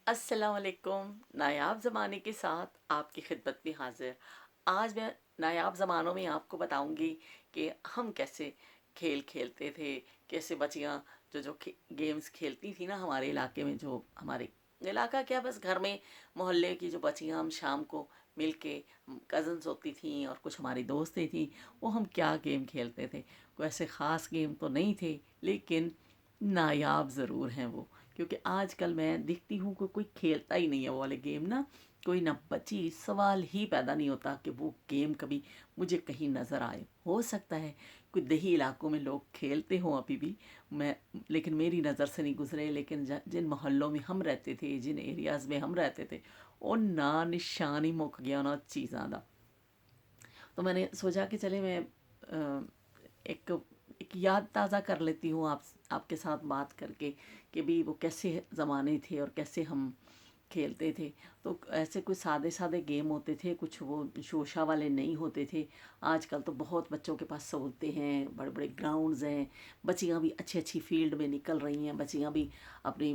अस्सलाम वालेकुम। नायाब ज़माने के साथ आपकी खिदमत में हाजिर। आज मैं नायाब ज़मानों में आपको बताऊंगी कि हम कैसे खेल खेलते थे, कैसे बच्चियाँ जो जो गेम्स खेलती थी ना हमारे इलाके में। जो हमारे इलाका क्या, बस घर में मोहल्ले की जो बच्चियाँ, हम शाम को मिल के कज़न्स होती थी और कुछ हमारी दोस्तें थी, वो हम क्या गेम खेलते थे। कोई ऐसे ख़ास गेम तो नहीं थे, लेकिन नायाब ज़रूर हैं वो। क्योंकि आजकल मैं देखती हूँ कि कोई खेलता ही नहीं है वो वाले गेम ना। कोई ना, बच्ची सवाल ही पैदा नहीं होता कि वो गेम कभी मुझे कहीं नज़र आए। हो सकता है कोई देही इलाकों में लोग खेलते हों अभी भी, मैं लेकिन मेरी नज़र से नहीं गुजरे। लेकिन जिन मोहल्लों में हम रहते थे, जिन एरियाज़ में हम रहते थे, वो ना निशान ही मुक गया ना चीज़ां दा। तो मैंने सोचा कि चले मैं एक एक याद ताज़ा कर लेती हूँ आपके साथ बात करके कि भी वो कैसे ज़माने थे और कैसे हम खेलते थे। तो ऐसे कुछ सादे सादे गेम होते थे, कुछ वो शोशा वाले नहीं होते थे। आजकल तो बहुत बच्चों के पास सहूलतें हैं, बड़े बड़े ग्राउंड्स हैं, बच्चियाँ भी अच्छी अच्छी फील्ड में निकल रही हैं, बच्चियाँ भी अपनी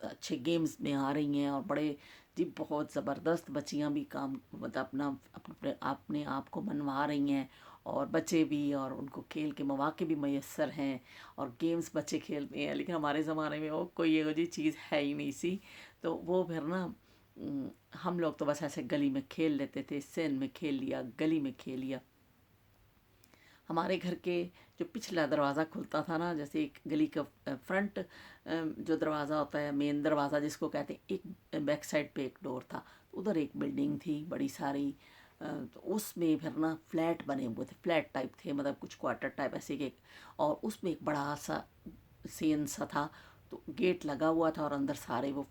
अच्छे गेम्स में आ रही हैं। और बड़े जी बहुत ज़बरदस्त बच्चियाँ भी काम मतलब अपना अपने अपने आप को मनवा रही हैं। और बच्चे भी, और उनको खेल के मौके भी मैसर हैं, और गेम्स बच्चे खेलते हैं। लेकिन हमारे ज़माने में वो कोई ये जी चीज़ है ही नहीं सी। तो वो फिर ना हम लोग तो बस ऐसे गली में खेल लेते थे, सेन में खेल लिया, गली में खेल लिया। हमारे घर के जो पिछला दरवाज़ा खुलता था ना, जैसे एक गली का फ्रंट जो दरवाज़ा होता है, मेन दरवाज़ा जिसको कहते हैं, एक बैक साइड पे एक डोर था। उधर एक बिल्डिंग थी बड़ी सारी। तो उसमें फिर ना फ्लैट बने हुए थे, फ्लैट टाइप थे, मतलब कुछ क्वार्टर टाइप ऐसे के। और उसमें एक बड़ा सा सेन सा था। तो गेट लगा हुआ था और अंदर सारे वो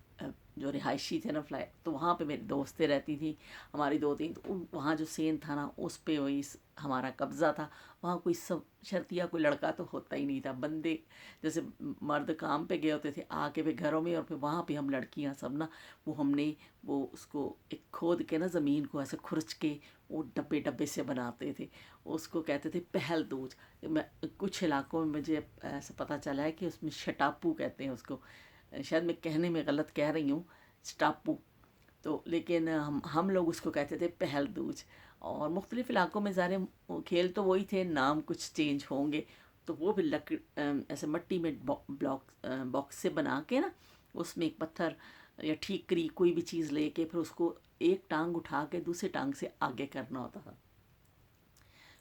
जो रिहायशी थे ना फ्लैट, तो वहाँ पे मेरी दोस्तें रहती थी, हमारी दो तीन। तो वहाँ जो सेन था ना, उस पे वही हमारा कब्ज़ा था। वहाँ कोई सब शर्तिया कोई लड़का तो होता ही नहीं था। बंदे जैसे मर्द काम पे गए होते थे आके फिर घरों में, और फिर वहाँ पे हम लड़कियाँ सब ना, वो हमने वो उसको एक खोद के ना ज़मीन को ऐसे खुरच के वो डब्बे डब्बे से बनाते थे। उसको कहते थे पहल दूज। मैं कुछ इलाकों में मुझे ऐसा पता चला है कि उसमें शटापू कहते हैं उसको। शायद मैं कहने में गलत कह रही हूँ, स्टापू। तो लेकिन हम लोग उसको कहते थे पहल दूज। और मुख्तलिफ़ इलाकों में ज़ारे खेल तो वही थे, नाम कुछ चेंज होंगे। तो वो भी ऐसे मट्टी में बॉक्स से बना के ना, उसमें एक पत्थर या ठीकरी कोई भी चीज़ लेके फिर उसको एक टांग उठा के दूसरी टांग से आगे करना होता था।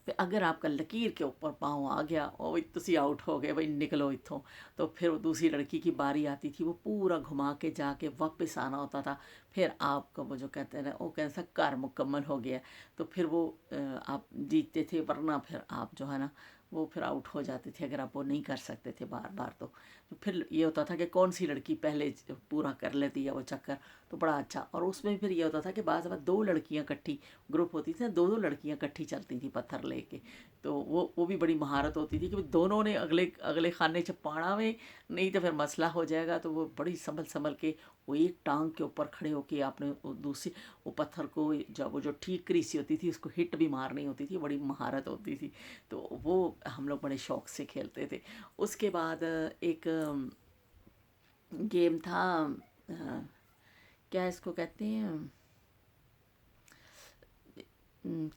फिर अगर आपका लकीर के ऊपर पाँव आ गया और भाई तुसी आउट हो गए, भाई निकलो इत्थों। तो फिर वो दूसरी लड़की की बारी आती थी, वो पूरा घुमा के जाके वापस आना होता था। फिर आपका वो जो कहते हैं ना, वो कैसा कार्य मुकम्मल हो गया। तो फिर वो आप जीतते थे, वरना फिर आप जो है ना, वो फिर आउट हो जाते थे अगर आप वो नहीं कर सकते थे बार बार। तो फिर ये होता था कि कौन सी लड़की पहले पूरा कर लेती है वो चक्कर। तो बड़ा अच्छा। और उसमें फिर ये होता था कि बाज़ दफ़ा दो लड़कियां इकट्ठी ग्रुप होती थी ना, दो दो लड़कियां इकट्ठी चलती थी पत्थर लेके। तो वो भी बड़ी महारत होती थी कि भाई दोनों ने अगले अगले खाने चपाना में, नहीं तो फिर मसला हो जाएगा। तो वो बड़ी संभल संभल के वो एक टांग के ऊपर खड़े होके आपने वो दूसरी वो पत्थर को, जब वो जो ठीकरी सी होती थी उसको हिट भी मारनी होती थी, बड़ी महारत होती थी। तो वो हम लोग बड़े शौक से खेलते थे। उसके बाद एक गेम था, अ, क्या इसको कहते हैं,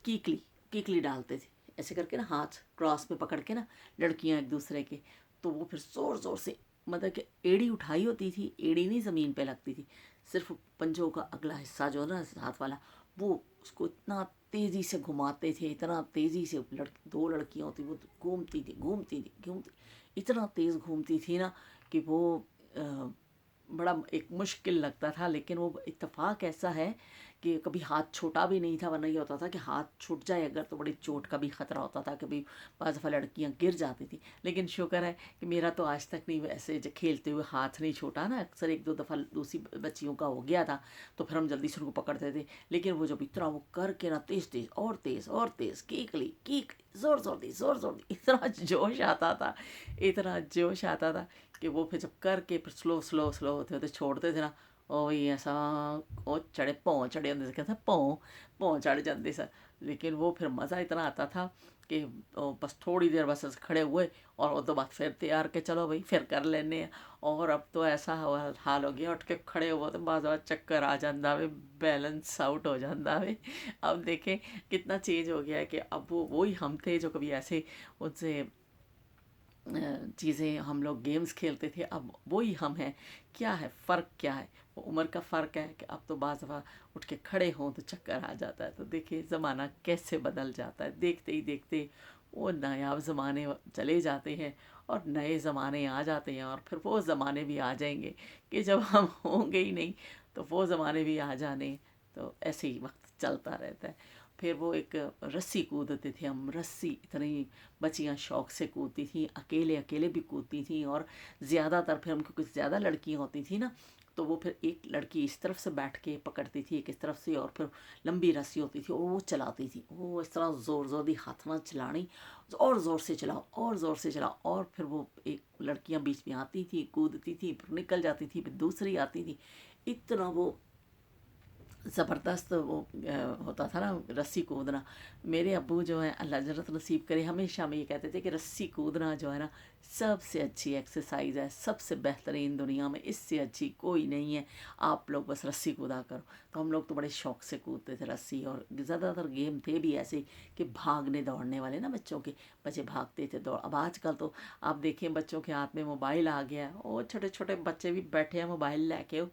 कीकली। कीकली डालते थे ऐसे करके ना, हाथ क्रॉस में पकड़ के ना, लड़कियां एक दूसरे के। तो वो फिर ज़ोर ज़ोर से, मतलब कि एड़ी उठाई होती थी, एड़ी नहीं ज़मीन पे लगती थी, सिर्फ पंजों का अगला हिस्सा जो है ना हाथ वाला, वो उसको इतना तेज़ी से घुमाते थे, इतना तेज़ी से। दो लड़कियां होती, वो घूमती थी घूमती थी घूमती, इतना तेज़ घूमती थी ना कि वो अ, बड़ा एक मुश्किल लगता था। लेकिन वो इत्तेफाक ऐसा है कि कभी हाथ छोटा भी नहीं था, वरना ये होता था कि हाथ छूट जाए अगर तो बड़ी चोट का भी ख़तरा होता था, कभी बाज़ दफ़ा लड़कियाँ गिर जाती थी। लेकिन शुक्र है कि मेरा तो आज तक नहीं ऐसे खेलते हुए हाथ नहीं छूटा ना। अक्सर एक दो दफ़ा दूसरी बच्चियों का हो गया था, तो फिर हम जल्दी से उनको पकड़ते थे। लेकिन वो जब इतना वो करके ना, तेज़ तेज़ और तेज़ और तेज़, कीकली कीकली, ज़ोर ज़ोर दी ज़ोर ज़ोर दी, इतना जोश आता था, इतना जोश आता था कि वो फिर जब करके फिर स्लो स्लो स्लो होते होते छोड़ते थे ना, ਉਹ ਵੀ ਐਸਾ ਉਹ चढ़े ਭੌਂ ਚੜੇ ਹੁੰਦੇ ਸੀ, ਕਹਿੰਦਾ ਭੌਂ ਭੌਂ चढ़ जाते सर। लेकिन वो फिर मज़ा इतना आता था कि बस थोड़ी देर बस खड़े हुए और वो तो बाद फिर तैयार के चलो भाई फिर कर लेने हैं। और अब तो ऐसा हाल हो गया, उठ के खड़े हुए तो बाज़ चक्कर आ जाता वे, बैलेंस आउट हो जाता वे। अब देखें कितना चेंज हो गया है कि अब वो वही हम थे जो कभी ऐसे उनसे चीज़ें हम लोग गेम्स खेलते थे, अब वही हम हैं। क्या है फ़र्क, क्या है वो उम्र का फ़र्क है कि अब तो बाज़ दफ़ा उठ के खड़े हों तो चक्कर आ जाता है। तो देखिए ज़माना कैसे बदल जाता है, देखते ही देखते वो नायाब ज़माने चले जाते हैं और नए ज़माने आ जाते हैं, और फिर वो ज़माने भी आ जाएंगे कि जब हम होंगे ही नहीं, तो वो ज़माने भी आ जाने। तो ऐसे ही वक्त चलता रहता है। फिर वो एक रस्सी कूदते थे हम, रस्सी इतनी बच्चियाँ शौक से कूदती थी, अकेले अकेले भी कूदती थी। और ज़्यादातर फिर हम, क्योंकि ज़्यादा लड़कियाँ होती थी ना, तो वो फिर एक लड़की इस तरफ से बैठ के पकड़ती थी, एक इस तरफ से, और फिर लंबी रस्सी होती थी और वो चलाती थी। वो इस तरह ज़ोर ज़ोर दी हाथ ना चलानी, और ज़ोर से चलाओ और ज़ोर से चलाओ, और फिर वो एक लड़कियाँ बीच में आती थी, कूदती थी, फिर निकल जाती थी, फिर दूसरी आती थी। इतना वो ज़बरदस्त वो होता था ना रस्सी कूदना। मेरे अब्बू जो हैं अल्लाह जन्नत नसीब करे, हमेशा हमें ये कहते थे कि रस्सी कूदना जो है ना सबसे अच्छी एक्सरसाइज है, सबसे बेहतरीन, दुनिया में इससे अच्छी कोई नहीं है। आप लोग बस रस्सी कूदा करो। तो हम लोग तो बड़े शौक से कूदते थे रस्सी। और ज़्यादातर गेम थे भी ऐसे कि भागने दौड़ने वाले ना, बच्चों के, बच्चे भागते थे दौड़। अब आजकल तो आप देखें बच्चों के हाथ में मोबाइल आ गया है, और छोटे छोटे बच्चे भी बैठे हैं मोबाइल लेके,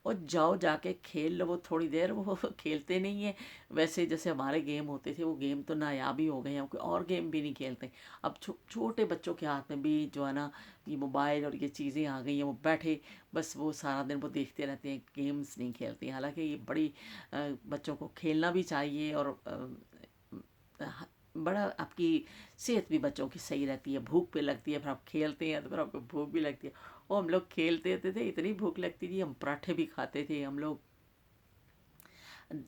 और जाओ जाके खेल लो। वो थोड़ी देर वो खेलते नहीं है वैसे जैसे हमारे गेम होते थे। वो गेम तो नायाब ही हो गए हैं, कोई और गेम भी नहीं खेलते। अब छोटे बच्चों के हाथ में भी जो है ना ये मोबाइल और ये चीज़ें आ गई हैं, वो बैठे बस वो सारा दिन वो देखते रहते हैं, गेम्स नहीं खेलते। हालांकि ये बड़ी बच्चों को खेलना भी चाहिए, और बड़ा आपकी सेहत भी बच्चों की सही रहती है, भूख भी लगती है, फिर आप खेलते हैं तो फिर आपको भूख भी लगती है। और हम लोग खेलते थे, इतनी भूख लगती थी, हम पराठे भी खाते थे, हम लोग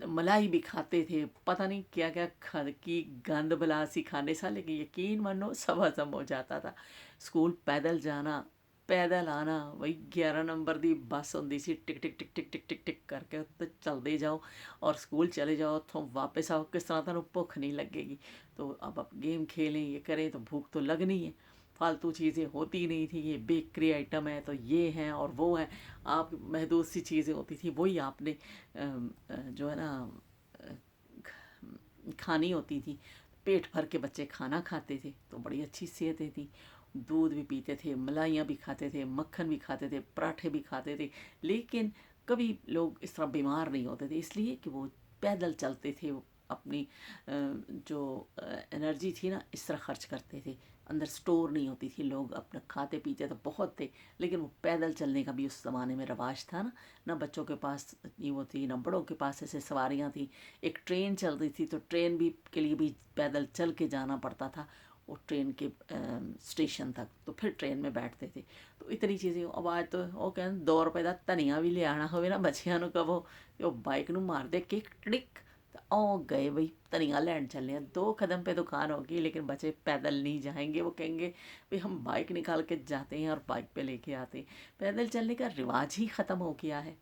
मलाई भी खाते थे, पता नहीं क्या क्या की गंद बला सी खाने सा। लेकिन यकीन मानो सब हजम हो जाता था। स्कूल पैदल जाना, पैदल आना, वही 11 नंबर दी बस होंदी सी, टिक टिक टिक टिक टिक टिक टिक करके तो चलते जाओ और स्कूल चले जाओ, तो वापस आओ, किस तरह तुहानू भुख नहीं लगेगी। तो अब आप गेम खेलें, ये करें, तो भूख तो लगनी है। फालतू चीज़ें होती नहीं थी, ये बेकरी आइटम है तो ये हैं और वो हैं। आप महदूद सी चीज़ें होती थी, वही आपने जो है ना खानी होती थी। पेट भर के बच्चे खाना खाते थे, तो बड़ी अच्छी सेहतें थी। दूध भी पीते थे, मलाइयाँ भी खाते थे, मक्खन भी खाते थे, पराठे भी खाते थे। लेकिन कभी लोग इस तरह बीमार नहीं होते थे, इसलिए कि वो पैदल चलते थे। वो अपनी जो एनर्जी थी ना इस तरह खर्च करते थे, अंदर स्टोर नहीं होती थी। लोग अपना खाते पीते तो बहुत थे, लेकिन वो पैदल चलने का भी उस ज़माने में रवाज था ना। ना बच्चों के पास इतनी वो थी, ना बड़ों के पास ऐसे सवारियाँ थी। एक ट्रेन चल रही थी तो ट्रेन भी के लिए भी पैदल चल के जाना पड़ता था वो ट्रेन के स्टेशन तक, तो फिर ट्रेन में बैठते थे। तो इतनी चीज़ें। अब आज तो वो कहते 2 रुपए का धनिया भी ले आना होवे ना बच्चियां ਨੂੰ कहो कि वो बाइक ਨੂੰ मार दे किक टिक, तो ओ गए भाई धनिया लैंड चले हैं। 2 कदम पे दुकान होगी, लेकिन बच्चे पैदल नहीं जाएंगे। वो कहेंगे भाई हम बाइक निकाल के जाते हैं और बाइक पे लेके आते हैं। पैदल चलने का रिवाज ही ख़त्म हो गया है।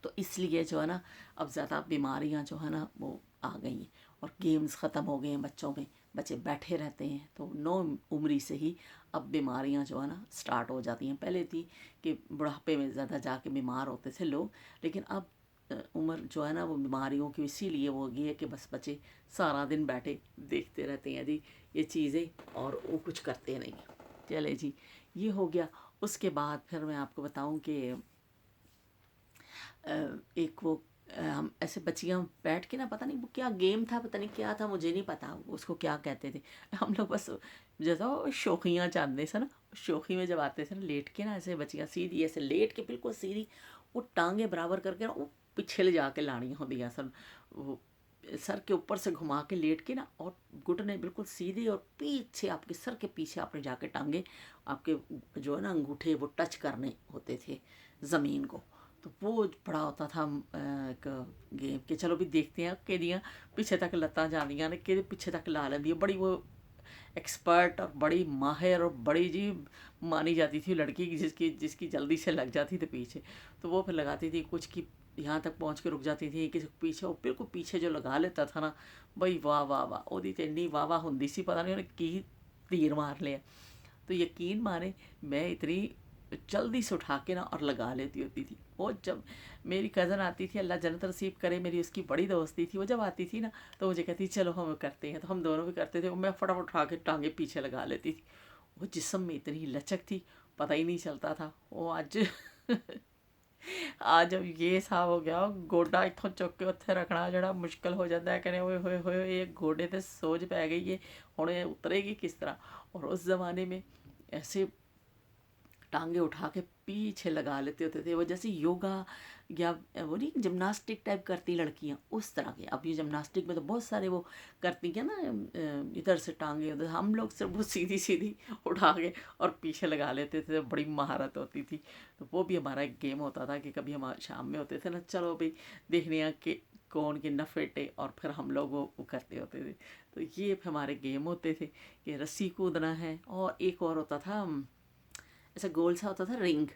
तो इसलिए जो है ना अब ज़्यादा बीमारियां जो है ना वो आ गई हैं, और गेम्स ख़त्म हो गए हैं बच्चों में। बच्चे बैठे रहते हैं, तो 9 उम्री से ही अब बीमारियां जो है ना स्टार्ट हो जाती हैं। पहले थी कि बुढ़ापे में ज़्यादा जाके बीमार होते थे लोग, लेकिन अब उम्र जो है ना वो बीमारियों की इसीलिए वो हो गई है कि बस बच्चे सारा दिन बैठे देखते रहते हैं जी ये चीज़ें, और वो कुछ करते नहीं। चले जी, ये हो गया। उसके बाद फिर मैं आपको बताऊं कि एक वो हम ऐसे बच्चियाँ बैठ के ना, पता नहीं वो क्या गेम था, पता नहीं क्या था, मुझे नहीं पता उसको क्या कहते थे। हम लोग बस जैसा वो शोखियाँ चाहते थे ना, शोखी में जब आते थे ना लेट के ना, ऐसे बच्चियाँ सीधी ऐसे लेट के बिल्कुल सीधी, वो टांगे बराबर करके ना वो पीछे ले जाके लानी होती है सन। वो सर के ऊपर से घुमा के लेट के ना, और घुटने बिल्कुल सीधे, और पीछे आपके सर के पीछे आपने जाके टांगे आपके जो है ना अंगूठे वो टच करने होते थे ज़मीन को। तो वो बड़ा होता था एक गेम कि चलो भी देखते हैं कि पिछे तक लत्तां जांदियां ने कि पिछे तक ला लेंदी है। बड़ी वो एक्सपर्ट और बड़ी माहिर और बड़ी जी मानी जाती थी लड़की की, जिसकी जिसकी जल्दी से लग जाती थी पीछे। तो वो फिर लगाती थी कुछ की यहाँ तक पहुँच के रुक जाती थी, किसी पीछे वो बिल्कुल पीछे जो लगा लेता था ना, बई वाह वाह वाह, ਉਹਦੀ ਤੇ ਇੰਨੀ वाह वाह ਹੁੰਦੀ ਸੀ, पता नहीं ਉਹਨੇ ਕੀ तीर मार लिया। तो यकीन माने मैं इतनी जल्दी से उठा के ना और लगा लेती होती थी। वो जब मेरी कज़न आती थी, अल्लाह जन्नत नसीब करे, मेरी उसकी बड़ी दोस्ती थी, वो जब आती थी ना तो मुझे कहती चलो हम करते हैं, तो हम दोनों भी करते थे। मैं फटाफट उठा के टांगे पीछे लगा लेती थी। वो जिस्म में इतनी लचक थी, पता ही नहीं चलता था। वो आज आज अब ये हिसाब हो गया, गोडा इत्थों चुक के उत्थे रखना जड़ा मुश्किल हो जाता है। कहने ओए होए होए ये गोडे ते सोज पै गई है, हुण ये उतरेगी किस तरह। और उस ज़माने में ऐसे टांगे उठा के पीछे लगा लेते होते थे। वो जैसे योगा या वो नहीं जिमनास्टिक टाइप करती लड़कियां, उस तरह के। अब ये जिमनास्टिक में तो बहुत सारे वो करती हैं ना, इधर से टांगे उधर, हम लोग सिर्फ वो सीधी सीधी उठा के और पीछे लगा लेते थे। बड़ी महारत होती थी। तो वो भी हमारा एक गेम होता था कि कभी हम शाम में होते थे ना, चलो भाई देखने हैं कि कौन कितना फिट है, और फिर हम लोग वो करते होते थे। तो ये हमारे गेम होते थे कि रस्सी कूदना है। और एक और होता था, ऐसा गोल सा होता था रिंग,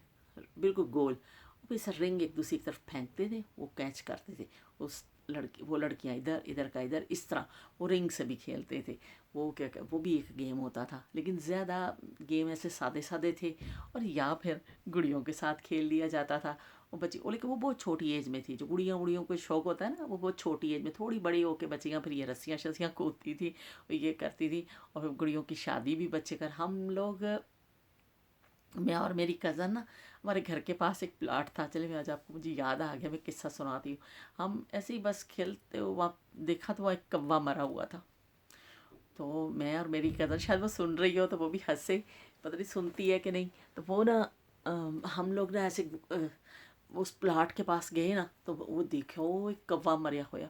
बिल्कुल गोल, वो ऐसा रिंग एक दूसरी की तरफ फेंकते थे, वो कैच करते थे। उस लड़की वो लड़कियां इधर, इधर का इधर, इस तरह वो रिंग से भी खेलते थे। वो क्या वो भी एक गेम होता था। लेकिन ज़्यादा गेम ऐसे सादे सादे थे। और या फिर गुड़ियों के साथ खेल लिया जाता था। वो बच्ची वो, लेकिन वो बहुत छोटी एज में थी। जो गुड़ियाँ गुड़ियों को शौक होता है ना, वो बहुत छोटी एज में, थोड़ी बड़ी होकर बच्चियाँ फिर ये रस्सियाँ शस्सियाँ कूदती थी, ये करती थी। और फिर गुड़ियों की शादी भी बच्चे कर, हम लोग, मैं और मेरी कज़न ना, हमारे घर के पास एक प्लाट था। चले, मैं आज आपको, मुझे याद आ गया, मैं किस्सा सुनाती हूँ। हम ऐसे ही बस खेलते हो, वहाँ देखा तो वहाँ एक कौवा मरा हुआ था। तो मैं और मेरी कज़न, शायद वो सुन रही हो तो वो भी हंसे, पता नहीं सुनती है कि नहीं। तो वो ना हम लोग ना ऐसे उस प्लाट के पास गए ना, तो वो देखे वो एक कौवा मरिया होया।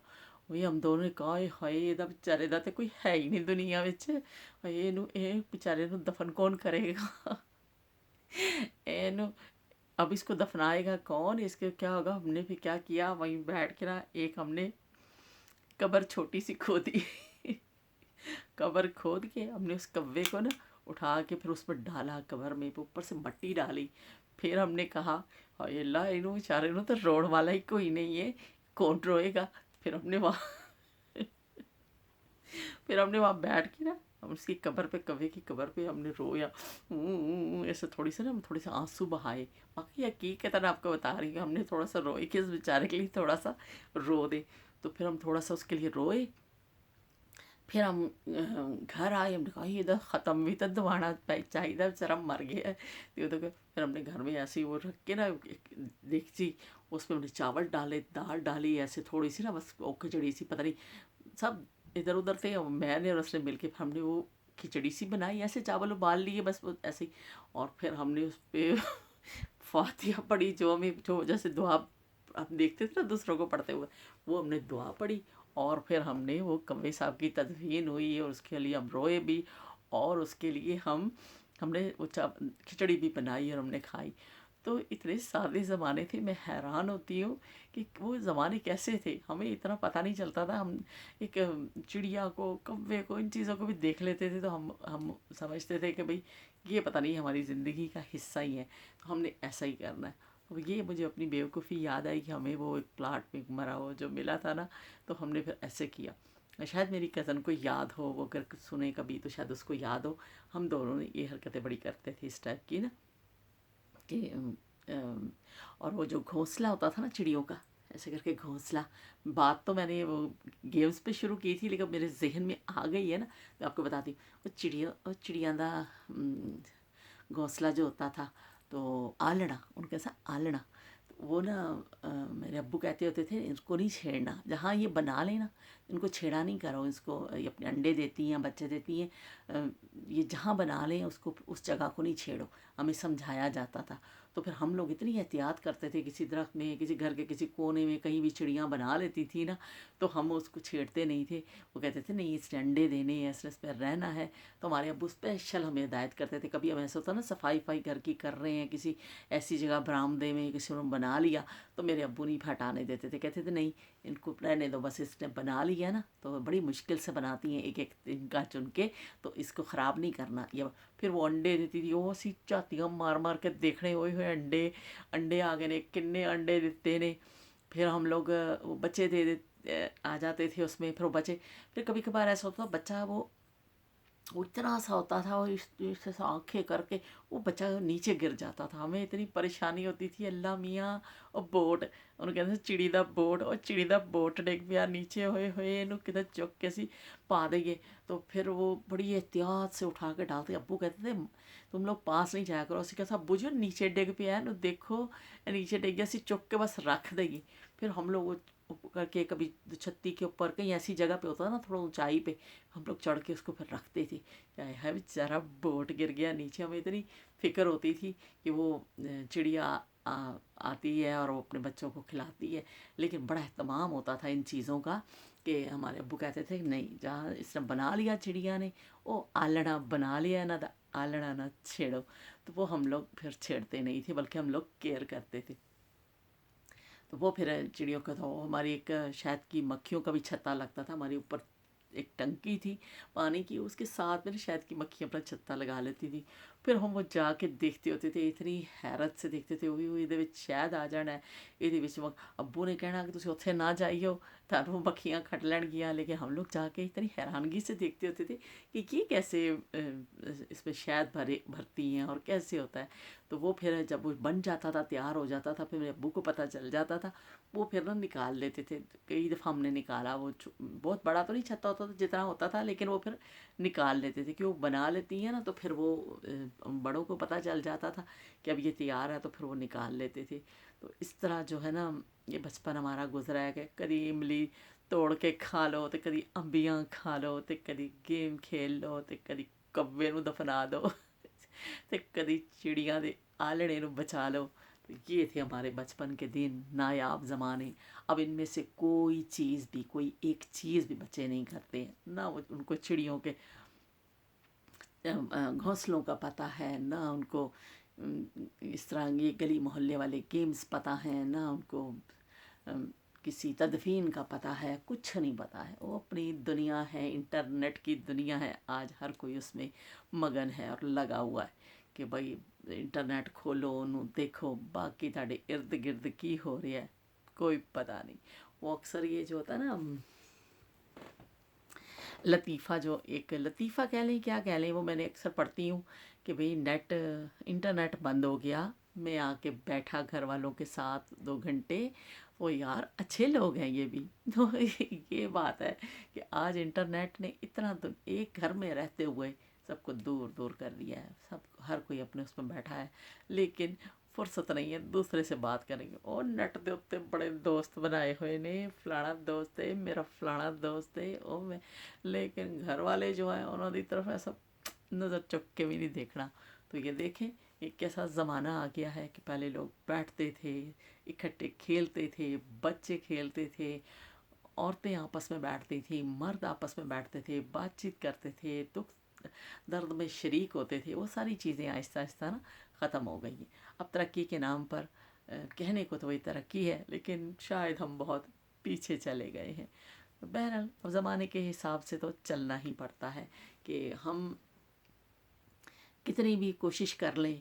वही हम दोनों ने कहा हाय ਇਹਦਾ बेचारे ਦਾ ਤੇ ਕੋਈ ਹੈ ਹੀ ਨਹੀਂ ਦੁਨੀਆ ਵਿੱਚ, ਹਾਏ ਇਹਨੂੰ, ਇਹ बेचारे ਨੂੰ दफन कौन करेगा। एनु अब इसको दफनाएगा कौन, इसके क्या होगा। हमने फिर क्या किया, वहीं बैठ के ना एक हमने कब्र छोटी सी खोदी। कब्र खोद के हमने उस कव्वे को ना उठा के फिर उस पर डाला, कब्र में ऊपर से मट्टी डाली। फिर हमने कहा हाय अल्लाह, इन्हों बेचारे ਨੂੰ तो रोड वाला ही कोई नहीं है, कौन रोएगा। फिर हमने वहाँ फिर हमने वहाँ बैठ के ना, हम उसकी कब्र पे, कव्वे की कब्र पे हमने रोया। ऐसे थोड़ी सी ना, हम थोड़े से आंसू बहाए। बाकी हकीकतन आपको बता रही हूँ, हमने थोड़ा सा रोए कि इस बेचारे के लिए थोड़ा सा रो दे। तो फिर हम थोड़ा सा उसके लिए रोए। फिर हम घर आए, हमने कहा ये तो ख़त्म भी तो दवाना चाहिए, बेचारा मर गया है। तो फिर हमने घर में ऐसे ही वो रख के ना देखी, उसमें हमने चावल डाले, दाल डाली, ऐसे थोड़ी सी ना बस वो खिचड़ी सी, पता नहीं सब इधर उधर थे। मैंने और उसने मिलके हमने वो खिचड़ी सी बनाई, ऐसे चावल उबाल लिए बस वो ऐसे ही। और फिर हमने उस पर फातिहा पढ़ी, जो हमें जो जैसे दुआ हम देखते थे ना दूसरों को पढ़ते हुए, वो हमने दुआ पढ़ी। और फिर हमने वो कव्वे साहब की तदफीन हुई, और उसके लिए हम रोए भी। और उसके लिए हमने वो खिचड़ी भी बनाई और हमने खाई। तो इतने सादे ज़माने थे, मैं हैरान होती हूँ कि वो ज़माने कैसे थे। हमें इतना पता नहीं चलता था। हम एक चिड़िया को, कौवे को, इन चीज़ों को भी देख लेते थे, तो हम समझते थे कि भाई ये पता नहीं हमारी ज़िंदगी का हिस्सा ही है, तो हमने ऐसा ही करना है। तो ये मुझे अपनी बेवकूफ़ी याद आई कि हमें वो एक प्लाट में मरा हुआ जो मिला था ना, तो हमने फिर ऐसे किया। शायद मेरी कज़न को याद हो, वो अगर सुने कभी तो शायद उसको याद हो। हम दोनों ने ये हरकतें बड़ी करते थे इस टाइप की ना, कि और वो जो घोंसला होता था ना चिड़ियों का, ऐसे करके घोंसला, बात तो मैंने वो गेम्स पे शुरू की थी, लेकिन मेरे जहन में आ गई है ना, तो आपको बताती हूँ। वो चिड़िया का घोंसला जो होता था, तो आलना, उनके साथ आलना, तो वो ना मेरे अब्बू कहते होते थे इनको नहीं छेड़ना, जहाँ ये बना लेना इनको छेड़ा नहीं करो, इसको ये अपने अंडे देती हैं, बच्चे देती हैं, ये जहाँ बना लें उसको, उस जगह को नहीं छेड़ो, हमें समझाया जाता था। تو پھر ہم لوگ اتنی احتیاط کرتے تھے، کسی درخت میں، کسی گھر کے کسی کونے میں کہیں بھی چڑیاں بنا لیتی تھی نا، تو ہم اس کو چھیڑتے نہیں تھے۔ وہ کہتے تھے نہیں اس نے انڈے دینے ہیں، اس پہ رہنا ہے، تو ہمارے ابو اسپیشل ہمیں ہدایت کرتے تھے۔ کبھی ہم ایسا ہوتا نا صفائی گھر کی کر رہے ہیں کسی ایسی جگہ برآمدے میں کسی نے بنا لیا، تو میرے ابو نہیں ہٹانے دیتے تھے، کہتے تھے نہیں ان کو رہنے دو، بس اس نے بنا لیا نا تو بڑی مشکل سے بناتی ہیں، ایک ایک دن کا چن کے، تو اس کو خراب نہیں کرنا۔ یا پھر وہ انڈے دیتی تھی، وہ سی چاتیاں مار مار کے دیکھنے، ہوئے ہوئے انڈے آ گئے نے، کنے انڈے دیتے نے۔ پھر ہم لوگ وہ بچے آ جاتے تھے اس میں، پھر وہ بچے، پھر کبھی کبھار ایسا ہوتا بچہ وہ اتنا سا ہوتا تھا، وہ اس سے آنکھیں کر کے وہ بچہ نیچے گر جاتا تھا، ہمیں اتنی پریشانی ہوتی تھی، اللہ میاں۔ اور بوٹ انہوں کہتے ہیں چڑی دا بوٹ، اور چڑی دا بوٹ ڈگ پیا نیچے، ہوئے ہوئے انہوں کدھر چک کے سی پا دئیے۔ تو پھر وہ بڑی احتیاط سے اٹھا کے ڈالتے۔ ابو کہتے تھے تم لوگ پاس نہیں جایا کرو، اسی کہا ابو جو نیچے ڈگ پیا ہے دیکھو، نیچے ڈگ گیا، اسی چک کے بس رکھ دئیے۔ پھر ہم لوگ وہ کر کے کبھی چھتی کے اوپر کہیں ایسی جگہ پہ ہوتا نا تھوڑا اونچائی پہ، ہم لوگ چڑھ کے اس کو پھر رکھتے تھے، کیا ہے بیچارہ بوٹ گر گیا نیچے۔ ہمیں اتنی فکر ہوتی تھی کہ وہ چڑیا آتی ہے اور وہ اپنے بچوں کو کھلاتی ہے، لیکن بڑا اہتمام ہوتا تھا ان چیزوں کا، کہ ہمارے ابو کہتے تھے نہیں جہاں اس نے بنا لیا چڑیا نے، وہ آلڑا بنا لیا نا، آلڑا نہ چھیڑو۔ تو وہ ہم لوگ پھر چھیڑتے نہیں تھے، بلکہ ہم لوگ کیئر کرتے تھے۔ تو وہ پھر چڑیوں کا تھا، ہماری ایک شہد کی مکھیوں کا بھی چھتا لگتا تھا ہمارے اوپر، ایک ٹنکی تھی پانی کی، اس کے ساتھ میں شہد کی مکھیاں اپنا چھتا لگا لیتی تھی۔ پھر ہم وہ جا کے دیکھتے ہوتے تھے، اتنی حیرت سے دیکھتے تھے، ہوئی یہ شہد آ جانا ہے یہ، ابو نے کہنا کہ تسی اتھے نہ جائیو تھانوں وہ مکھیاں کھٹ لین گیا، لیکن ہم لوگ جا کے اتنی حیرانگی سے دیکھتے ہوتے تھے کہ یہ کیسے اس میں شہد بھرتی ہیں اور کیسے ہوتا ہے۔ تو وہ پھر جب وہ بن جاتا تھا، تیار ہو جاتا تھا، پھر میرے ابو کو پتہ چل جاتا تھا، وہ پھر نا نکال لیتے تھے۔ کئی دفعہ ہم نے نکالا، وہ بہت بڑا تو نہیں چھتا ہوتا تھا جتنا ہوتا تھا، لیکن وہ پھر نکال لیتے تھے، کہ وہ بنا لیتی ہیں نا، تو پھر وہ بڑوں کو پتہ چل جاتا تھا کہ اب یہ تیار ہے، تو پھر وہ نکال لیتے تھے۔ تو اس طرح جو ہے نا یہ بچپن ہمارا گزرا ہے، کہ کدی املی توڑ کے کھا لو، تو کدی امبیاں کھا لو، تو کدی گیم کھیل لو، تو کدی کوے نوں دفنا دو، تو کدی چڑیاں دے آلڑے نوں بچا لو۔ تو یہ تھے ہمارے بچپن کے دن، نایاب زمانے۔ اب ان میں سے کوئی چیز بھی، کوئی ایک چیز بھی بچے نہیں کرتے ہیں، نہ ان کو چڑیوں کے گھونسلوں کا پتہ ہے، نہ ان کو اس طرح یہ گلی محلے والے گیمز پتہ ہیں، نہ ان کو کسی تدفین کا پتہ ہے، کچھ نہیں پتہ ہے۔ وہ اپنی دنیا ہے، انٹرنیٹ کی دنیا ہے، آج ہر کوئی اس میں مگن ہے اور لگا ہوا ہے، کہ بھائی انٹرنیٹ کھولو، انہوں دیکھو، باقی تھوڑے ارد گرد کی ہو رہا ہے کوئی پتہ نہیں۔ وہ اکثر یہ جو ہوتا ہے نا لطیفہ، جو ایک لطیفہ کہہ لیں کیا کہہ لیں، وہ میں نے اکثر پڑھتی ہوں کہ بھئی انٹرنیٹ بند ہو گیا، میں آ کے بیٹھا گھر والوں کے ساتھ 2 گھنٹے، وہ یار اچھے لوگ ہیں یہ بھی۔ تو یہ بات ہے کہ آج انٹرنیٹ نے اتنا ایک گھر میں رہتے ہوئے سب کو دور دور کر دیا ہے، ہر کوئی اپنے اس میں بیٹھا ہے، لیکن فرصت نہیں ہے دوسرے سے بات کریں گے۔ اور نیٹ دے اتے بڑے دوست بنائے ہوئے نے، فلانا دوست ہے میرا، فلانا دوست ہے او میں، لیکن گھر والے جو ہیں انہوں دی طرف ایسا نظر چک کے بھی نہیں دیکھنا۔ تو یہ دیکھیں یہ کیسا زمانہ آ گیا ہے، کہ پہلے لوگ بیٹھتے تھے، اکٹھے کھیلتے تھے، بچے کھیلتے تھے، عورتیں آپس میں بیٹھتی تھیں، مرد آپس میں بیٹھتے تھے، بات چیت کرتے تھے، دکھ درد میں شریک ہوتے تھے۔ وہ ساری چیزیں آہستہ آہستہ نا ختم ہو گئی ہیں۔ اب ترقی کے نام پر کہنے کو تو وہی ترقی ہے، لیکن شاید ہم بہت پیچھے چلے گئے ہیں۔ بہرحال اب زمانے کے حساب سے تو چلنا ہی پڑتا ہے، کہ ہم کتنی بھی کوشش کر لیں،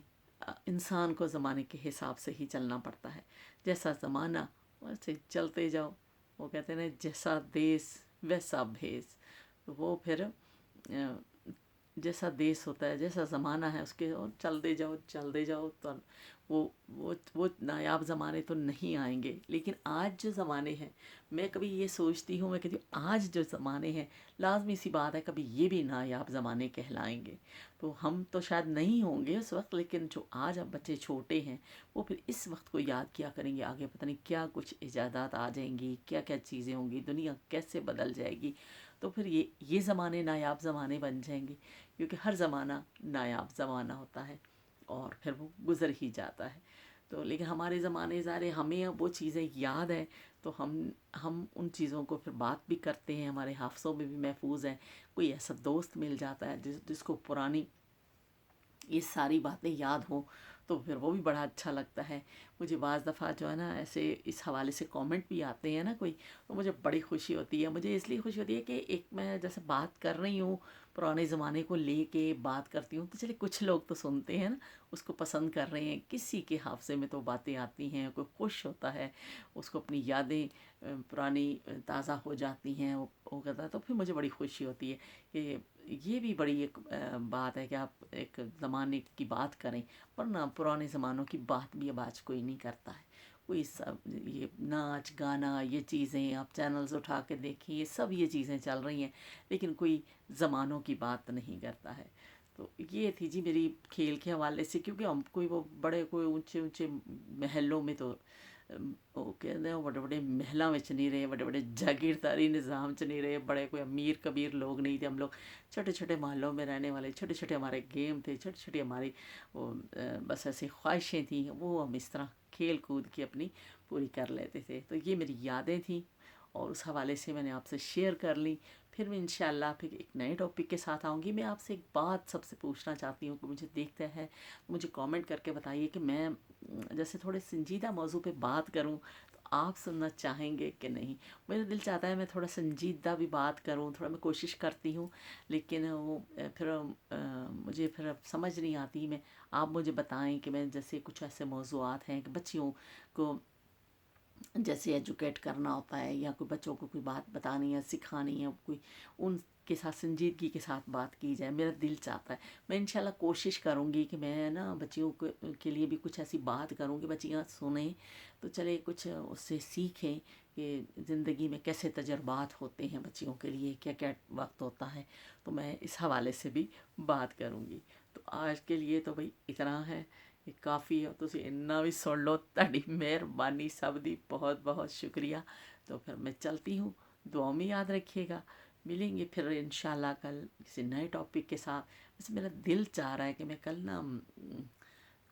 انسان کو زمانے کے حساب سے ہی چلنا پڑتا ہے۔ جیسا زمانہ ویسے چلتے جاؤ، وہ کہتے ہیں نا جیسا دیس ویسا بھیس۔ وہ پھر جیسا دیس ہوتا ہے، جیسا زمانہ ہے، اس کے اور چلتے جاؤ تو وہ نایاب زمانے تو نہیں آئیں گے۔ لیکن آج جو زمانے ہیں، میں کبھی یہ سوچتی ہوں، میں کہتی ہوں آج جو زمانے ہیں، لازمی سی بات ہے کبھی یہ بھی نایاب زمانے کہلائیں گے۔ تو ہم تو شاید نہیں ہوں گے اس وقت، لیکن جو آج اب بچے چھوٹے ہیں وہ پھر اس وقت کو یاد کیا کریں گے، آگے پتہ نہیں کیا کچھ ایجادات آ جائیں گی، کیا کیا چیزیں ہوں گی، دنیا کیسے بدل جائے گی۔ تو پھر یہ زمانے نایاب زمانے بن جائیں گے، کیونکہ ہر زمانہ نایاب زمانہ ہوتا ہے اور پھر وہ گزر ہی جاتا ہے۔ تو لیکن ہمارے زمانے ظاہر ہے ہمیں اب وہ چیزیں یاد ہیں، تو ہم ان چیزوں کو پھر بات بھی کرتے ہیں، ہمارے حافظوں میں بھی محفوظ ہیں۔ کوئی ایسا دوست مل جاتا ہے جس کو پرانی یہ ساری باتیں یاد ہوں، تو پھر وہ بھی بڑا اچھا لگتا ہے۔ مجھے بعض دفعہ جو ہے نا ایسے اس حوالے سے کامنٹ بھی آتے ہیں نا کوئی، تو مجھے بڑی خوشی ہوتی ہے۔ مجھے اس لیے خوشی ہوتی ہے کہ ایک میں جیسے بات کر رہی ہوں، پرانے زمانے کو لے کے بات کرتی ہوں، تو چلے کچھ لوگ تو سنتے ہیں نا، اس کو پسند کر رہے ہیں، کسی کے حافظے میں تو باتیں آتی ہیں، کوئی خوش ہوتا ہے، اس کو اپنی یادیں پرانی تازہ ہو جاتی ہیں، وہ کرتا ہے، تو پھر مجھے بڑی خوشی ہوتی ہے کہ یہ بھی بڑی ایک بات ہے کہ آپ ایک زمانے کی بات کریں، ورنہ پرانے زمانوں کی بات بھی اب آج کوئی نہیں کرتا ہے۔ کوئی سب یہ ناچ گانا یہ چیزیں آپ چینلز اٹھا کے دیکھیں، یہ سب یہ چیزیں چل رہی ہیں، لیکن کوئی زمانوں کی بات نہیں کرتا ہے۔ تو یہ تھی جی میری کھیل کے حوالے سے، کیونکہ ہم کوئی وہ بڑے کوئی اونچے اونچے محلوں میں تو وہ کہتے ہیں بڑے بڑے محلوں میں نہیں رہے، بڑے بڑے جاگیرداری نظام چ نہیں رہے، بڑے کوئی امیر کبیر لوگ نہیں تھے، ہم لوگ چھوٹے چھوٹے محلوں میں رہنے والے، چھوٹے چھوٹے ہمارے گیم تھے، چھوٹی چھوٹی ہماری وہ بس ایسی خواہشیں تھیں، وہ ہم اس طرح کھیل کود کے اپنی پوری کر لیتے تھے۔ تو یہ میری یادیں تھیں اور اس حوالے سے میں نے آپ سے شیئر کر لی۔ پھر میں انشاءاللہ پھر ایک نئے ٹاپک کے ساتھ آؤں گی۔ میں آپ سے ایک بات سب سے پوچھنا چاہتی ہوں کہ مجھے دیکھتے ہیں، مجھے کامنٹ کر کے بتائیے کہ میں جیسے تھوڑے سنجیدہ موضوع پہ بات کروں تو آپ سننا چاہیں گے کہ نہیں؟ میرا دل چاہتا ہے میں تھوڑا سنجیدہ بھی بات کروں، تھوڑا میں کوشش کرتی ہوں، لیکن وہ پھر مجھے پھر سمجھ نہیں آتی۔ میں آپ مجھے بتائیں کہ میں جیسے کچھ ایسے موضوعات ہیں کہ بچیوں کو جیسے ایجوکیٹ کرنا ہوتا ہے، یا کوئی بچوں کو کوئی بات بتانی ہے، سکھانی ہے، کوئی ان کے ساتھ سنجیدگی کے ساتھ بات کی جائے، میرا دل چاہتا ہے۔ میں انشاءاللہ کوشش کروں گی کہ میں نا بچیوں کے لیے بھی کچھ ایسی بات کروں کہ بچیاں سنیں تو چلے کچھ اس سے سیکھیں کہ زندگی میں کیسے تجربات ہوتے ہیں بچیوں کے لیے، کیا کیا وقت ہوتا ہے۔ تو میں اس حوالے سے بھی بات کروں گی۔ تو آج کے لیے تو بھئی اتنا ہے، یہ کافی ہے، تسی اتنا بھی سن لو، تہاڈی مہربانی سب دی بہت بہت شکریہ۔ تو پھر میں چلتی ہوں، دعا میں یاد رکھیے گا، ملیں گے پھر انشاءاللہ کل کسی نئے ٹاپک کے ساتھ۔ بس میرا دل چاہ رہا ہے کہ میں کل نا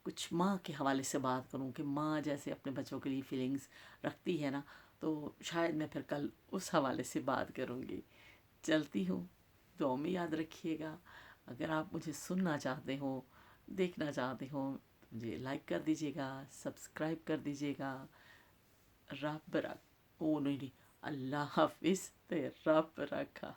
کچھ ماں کے حوالے سے بات کروں کہ ماں جیسے اپنے بچوں کے لیے فیلنگز رکھتی ہے نا، تو شاید میں پھر کل اس حوالے سے بات کروں گی۔ چلتی ہوں، دعا میں یاد رکھیے گا۔ اگر آپ مجھے سننا چاہتے ہو، دیکھنا چاہتے ہو، مجھے لائک کر دیجیے گا، سبسکرائب کر دیجیے گا۔ رب رکھ، او نہیں نہیں، اللہ حافظ تے رب رکھا۔